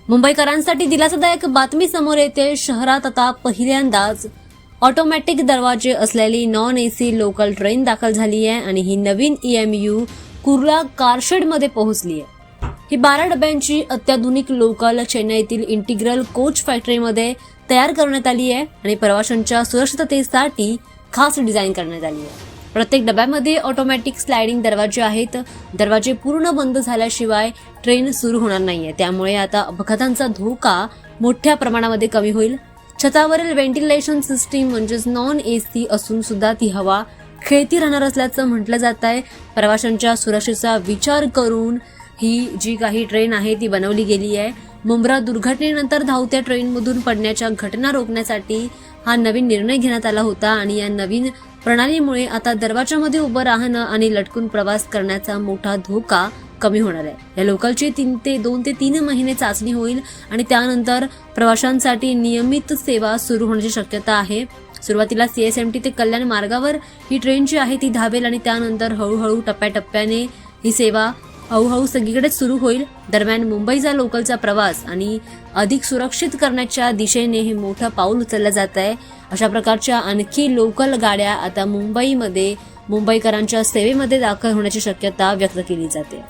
मुंबईकरांसाठी दिलासादायक बातमी समोर येते। शहरात आता पहिल्यांदाच ऑटोमॅटिक दरवाजे असलेली नॉन एसी लोकल ट्रेन दाखल झाली आहे आणि ही नवीन EMU कुर्ला कारशेडमध्ये पोहोचली आहे। ही 12 डब्यांची अत्याधुनिक लोकल चेन्नईतील इंटिग्रल कोच फॅक्टरीमध्ये तयार करण्यात आली आहे आणि प्रवाशांच्या सुरक्षिततेसाठी खास डिझाईन करण्यात आली आहे। प्रत्येक डब्यामध्ये ऑटोमॅटिक स्लायडिंग दरवाजे आहेत। दरवाजे पूर्ण बंद झाल्याशिवाय ट्रेन सुरू होणार नाहीये, त्यामुळे आता अपघातांचा धोका मोठ्या प्रमाणामध्ये कमी होईल। छतावरील व्हेंटिलेशन सिस्टीम म्हणजेच नॉन एसी असून सुद्धा ती हवा खेळती राहणार असल्याचं म्हटलं जात आहे। प्रवाशांच्या सुरक्षेचा विचार करून ही जी काही ट्रेन आहे ती बनवली गेली आहे। मुंब्रा दुर्घटनेनंतर धावत्या ट्रेनमधून पडण्याच्या घटना रोखण्यासाठी हा नवीन निर्णय घेण्यात आला होता आणि या नवीन प्रणालीमुळे आता दरवाजामध्ये उभं राहणं आणि लटकून प्रवास करण्याचा मोठा धोका कमी होणार आहे। या लोकलची 2 ते 3 महिने चाचणी होईल आणि त्यानंतर प्रवाशांसाठी नियमित सेवा सुरू होण्याची शक्यता आहे। सुरुवातीला CSMT ते कल्याण मार्गावर ही ट्रेन जी आहे ती धावेल आणि त्यानंतर हळूहळू टप्प्याटप्प्याने ही सेवा हळूहळू सगळीकडे सुरू होईल। दरम्यान मुंबईचा लोकलचा प्रवास आणि अधिक सुरक्षित करण्याच्या दिशेने हे मोठं पाऊल उचललं जात आहे। अशा प्रकारच्या आणखी लोकल गाड्या आता मुंबईमध्ये मुंबईकरांच्या सेवेमध्ये दाखल होण्याची शक्यता व्यक्त केली जाते।